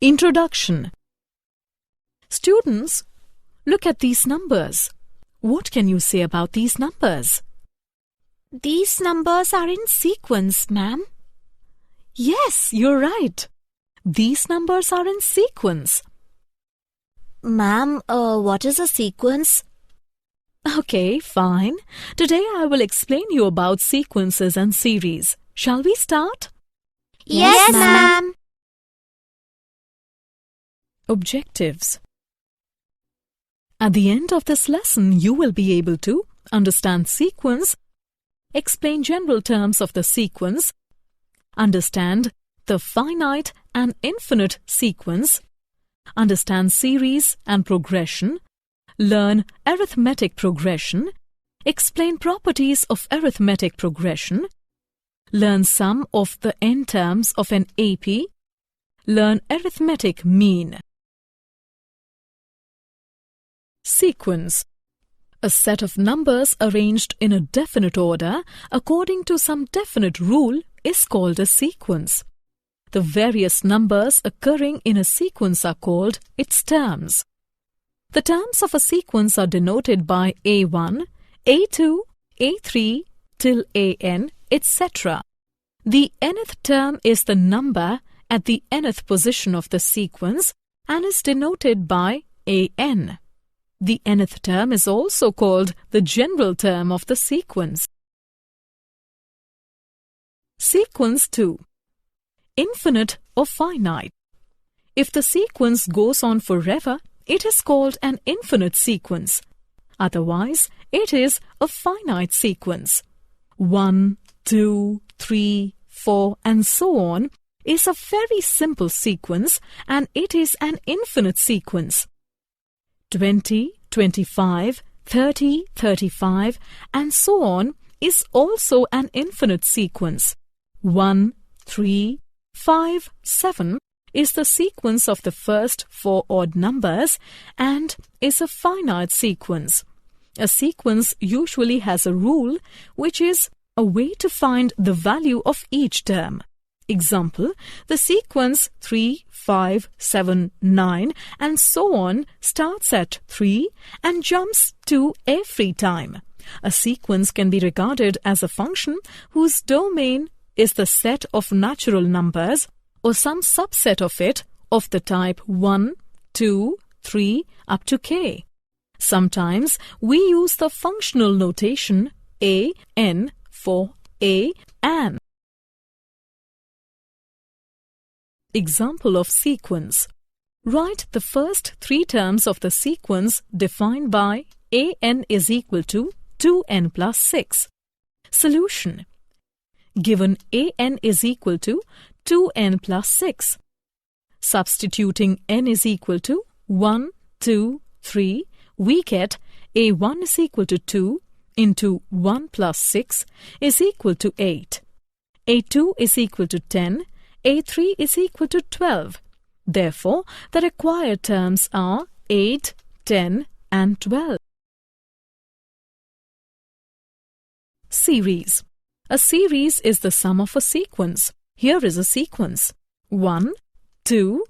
Introduction. Students, look at these numbers. What can you say about these numbers? These numbers are in sequence, ma'am. Yes, you're right. These numbers are in sequence. Ma'am, what is a sequence? Okay, fine. Today I will explain you about sequences and series. Shall we start? Yes, ma'am. Objectives. At the end of this lesson, you will be able to understand sequence, explain general terms of the sequence, understand the finite and infinite sequence, understand series and progression, learn arithmetic progression, explain properties of arithmetic progression, learn sum of the n terms of an AP, learn arithmetic mean. Sequence. A set of numbers arranged in a definite order according to some definite rule is called a sequence. The various numbers occurring in a sequence are called its terms. The terms of a sequence are denoted by A1, A2, A3 till AN, etc. The nth term is the number at the nth position of the sequence and is denoted by AN. The nth term is also called the general term of the sequence. Sequence 2. Infinite or finite. If the sequence goes on forever, it is called an infinite sequence. Otherwise, it is a finite sequence. 1, 2, 3, 4 and so on is a very simple sequence and it is an infinite sequence. 20, 25, 30, 35 and so on is also an infinite sequence. 1, 3, 5, 7 is the sequence of the first 4 odd numbers and is a finite sequence. A sequence usually has a rule which is a way to find the value of each term. Example, the sequence 3, 5, 7, 9 and so on starts at 3 and jumps 2 every time. A sequence can be regarded as a function whose domain is the set of natural numbers or some subset of it of the type 1, 2, 3 up to k. Sometimes we use the functional notation a, n for a, an. Example of sequence. Write the first 3 terms of the sequence defined by an is equal to 2n plus 6. Solution. Given an is equal to 2n plus 6. Substituting n is equal to 1, 2, 3, we get a1 is equal to 2 into 1 plus 6 is equal to 8. a2 is equal to 10. A3 is equal to 12. Therefore, the required terms are 8, 10 and 12. Series. A series is the sum of a sequence. Here is a sequence. 1, 2,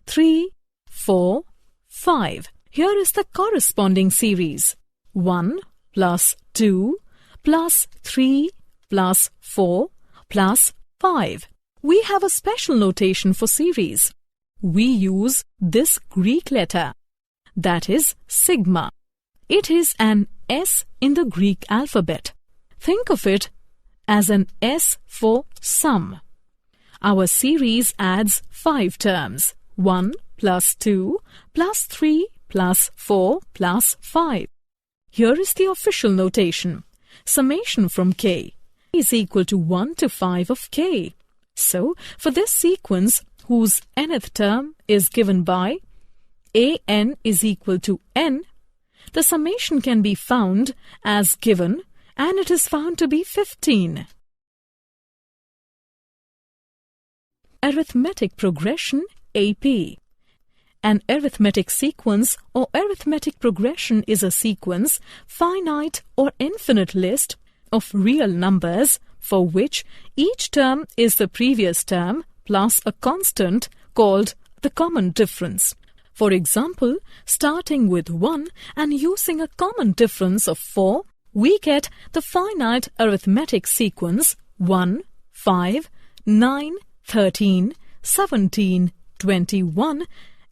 3, 4, 5. Here is the corresponding series. 1 plus 2 plus 3 plus 4 plus 5. We have a special notation for series. We use this Greek letter, that is sigma. It is an S in the Greek alphabet. Think of it as an S for sum. Our series adds 5 terms, 1 plus 2 plus 3 plus 4 plus 5. Here is the official notation. Summation from k is equal to 1 to 5 of k. So, for this sequence, whose nth term is given by an is equal to n, the summation can be found as given and it is found to be 15. Arithmetic progression AP. An arithmetic sequence or arithmetic progression is a sequence, finite or infinite list of real numbers for which each term is the previous term plus a constant called the common difference. For example, starting with 1 and using a common difference of 4, we get the finite arithmetic sequence 1, 5, 9, 13, 17, 21,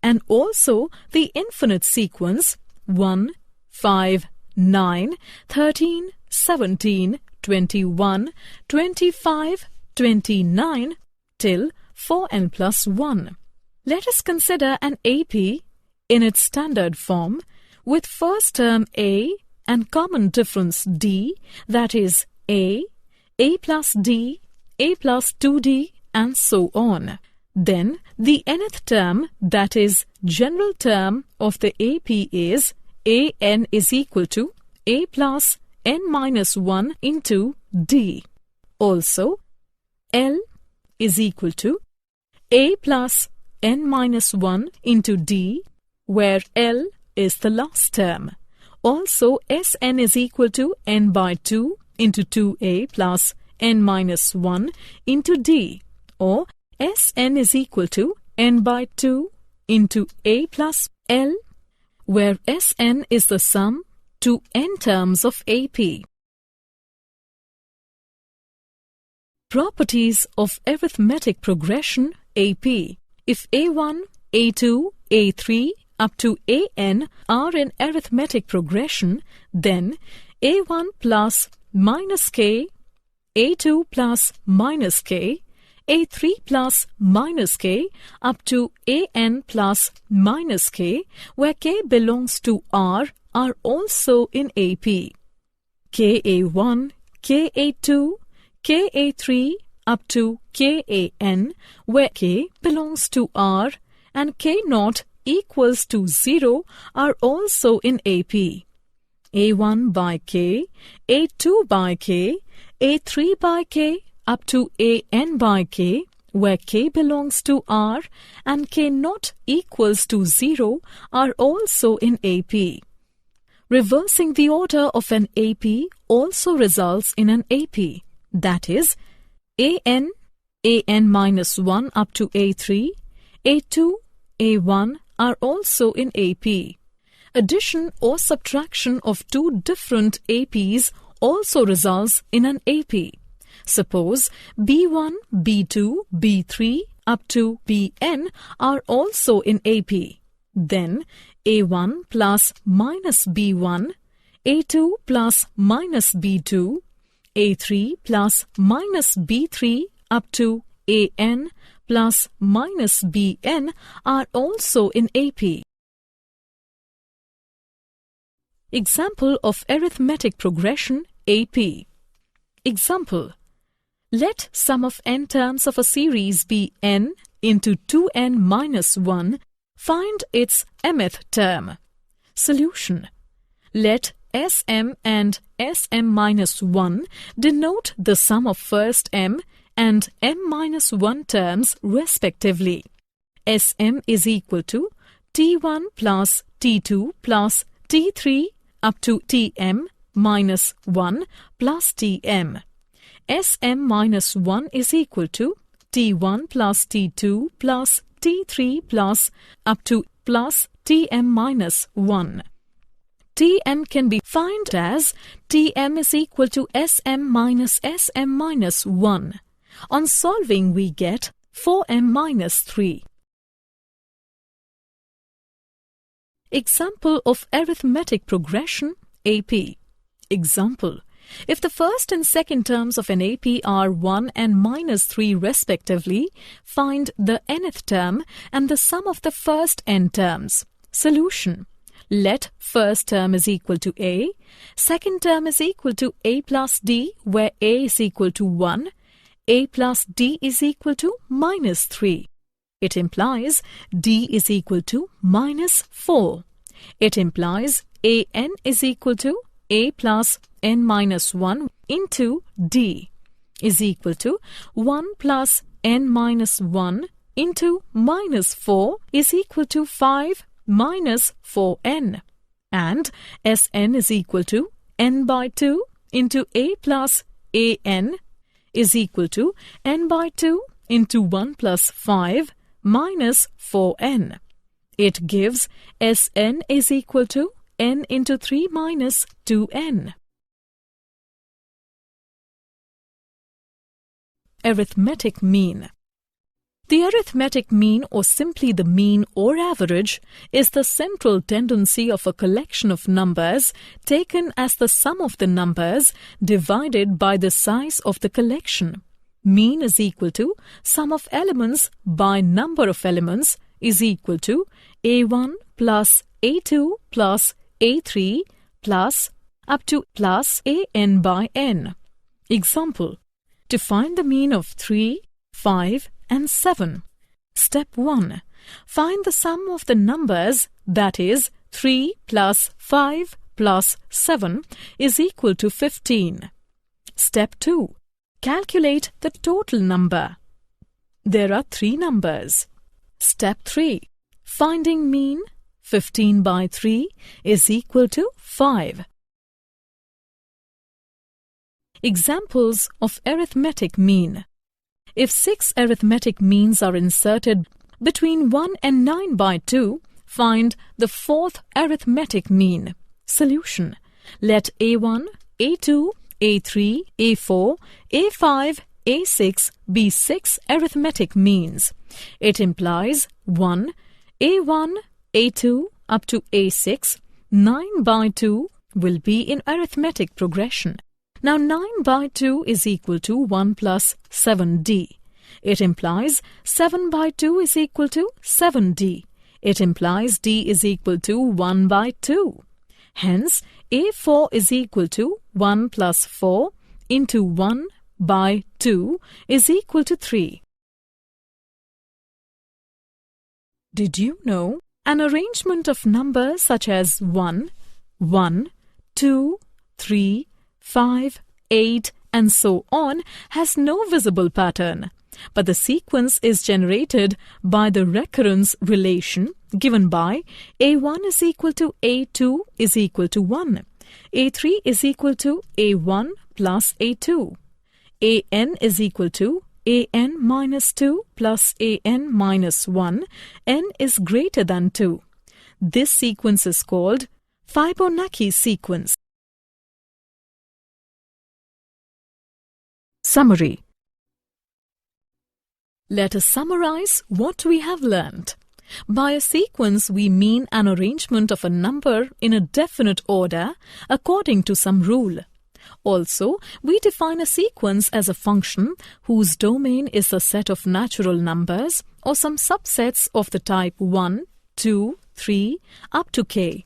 and also the infinite sequence 1, 5, 9, 13, 17, 21, 25, 29 till 4n plus 1. Let us consider an AP in its standard form with first term A and common difference D, that is A plus D, A plus 2D, and so on. Then the nth term, that is general term of the AP, is AN is equal to A plus n minus 1 into D. Also, L is equal to A plus n minus 1 into D, where L is the last term. Also, Sn is equal to n by 2 into 2A plus n minus 1 into D, or Sn is equal to n by 2 into A plus L, where Sn is the sum to n terms of AP. Properties of arithmetic progression AP. If A1, A2, A3 up to AN are in arithmetic progression, then A1 plus minus K, A2 plus minus K, A3 plus minus K up to AN plus minus K, where K belongs to R, are also in AP. KA1, KA2, KA3 up to KAN, where K belongs to R and K0 equals to 0, are also in AP. A1 by K, A2 by K, A3 by K up to AN by K, where K belongs to R and K0 equals to 0, are also in AP. Reversing the order of an AP also results in an AP. That is, AN minus 1 up to A3, A2, A1 are also in AP. Addition or subtraction of two different APs also results in an AP. Suppose B1, B2, B3 up to Bn are also in AP. Then A1 plus minus B1, A2 plus minus B2, A3 plus minus B3 up to AN plus minus Bn are also in AP. Example of arithmetic progression AP. Example: let sum of n terms of a series be n into 2n minus 1. Find its mth term. Solution: let Sm and Sm minus 1 denote the sum of first m and m minus 1 terms respectively. Sm is equal to T1 plus T2 plus T3 up to Tm minus 1 plus Tm. Sm minus 1 is equal to T1 plus T2 plus T3 plus up to plus Tm minus 1. Tm can be found as Tm is equal to Sm minus Sm minus 1. On solving, we get 4m minus 3. Example of arithmetic progression AP. Example: if the first and second terms of an AP are 1 and minus 3 respectively, find the nth term and the sum of the first n terms. Solution: let first term is equal to A, second term is equal to A plus D, where A is equal to 1, A plus D is equal to minus 3. It implies D is equal to minus 4. It implies AN is equal to A plus n minus 1 into D is equal to 1 plus n minus 1 into minus 4 is equal to 5 minus 4n. And Sn is equal to n by 2 into A plus An is equal to n by 2 into 1 plus 5 minus 4n. It gives Sn is equal to n into 3 minus 2n. Arithmetic mean. The arithmetic mean, or simply the mean or average, is the central tendency of a collection of numbers taken as the sum of the numbers divided by the size of the collection. Mean is equal to sum of elements by number of elements is equal to A1 plus A2 plus A3 plus up to plus AN by n. Example: to find the mean of 3, 5 and 7. Step 1. Find the sum of the numbers, that is 3 plus 5 plus 7 is equal to 15. Step 2. Calculate the total number. There are 3 numbers. Step 3. Finding mean. 15 by 3 is equal to 5. Examples of arithmetic mean. If 6 arithmetic means are inserted between 1 and 9 by 2, find the 4th arithmetic mean. Solution: let A1, A2, A3, A4, A5, A6 be 6 arithmetic means. It implies 1, A1, A2 up to A6, 9 by 2 will be in arithmetic progression. Now 9 by 2 is equal to 1 plus 7d. It implies 7 by 2 is equal to 7d. It implies d is equal to 1 by 2. Hence, A4 is equal to 1 plus 4 into 1 by 2 is equal to 3. Did you know an arrangement of numbers such as 1, 1, 2, 3, 5, 8 and so on has no visible pattern, but the sequence is generated by the recurrence relation given by A1 is equal to A2 is equal to 1, A3 is equal to A1 plus A2, AN is equal to AN minus 2 plus AN minus 1, n is greater than 2. This sequence is called Fibonacci sequence. Summary. Let us summarize what we have learnt. By a sequence, we mean an arrangement of a number in a definite order according to some rule. Also, we define a sequence as a function whose domain is the set of natural numbers or some subsets of the type 1, 2, 3 up to k.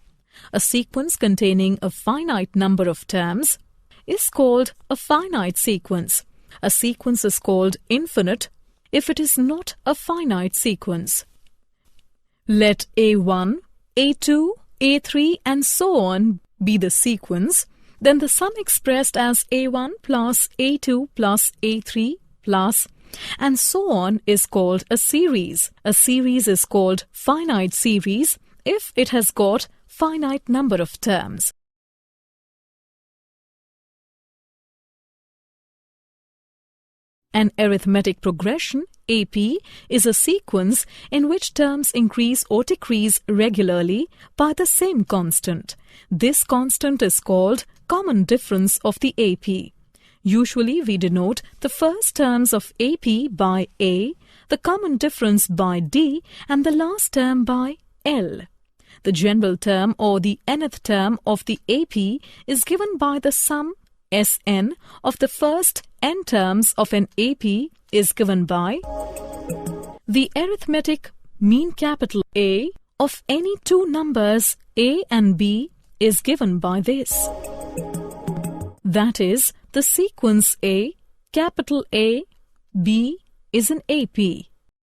A sequence containing a finite number of terms is called a finite sequence. A sequence is called infinite if it is not a finite sequence. Let A1, A2, A3 and so on be the sequence, then the sum expressed as A1 plus A2 plus A3 plus and so on is called a series. A series is called finite series if it has got finite number of terms. An arithmetic progression, AP, is a sequence in which terms increase or decrease regularly by the same constant. This constant is called common difference of the AP. Usually we denote the first terms of AP by A, the common difference by D, and the last term by L. The general term or the nth term of the AP is given by the sum Sn of the first n terms of an AP is given by the arithmetic mean capital A of any two numbers A and B is given by this. That is, the sequence A, capital A, B is an AP.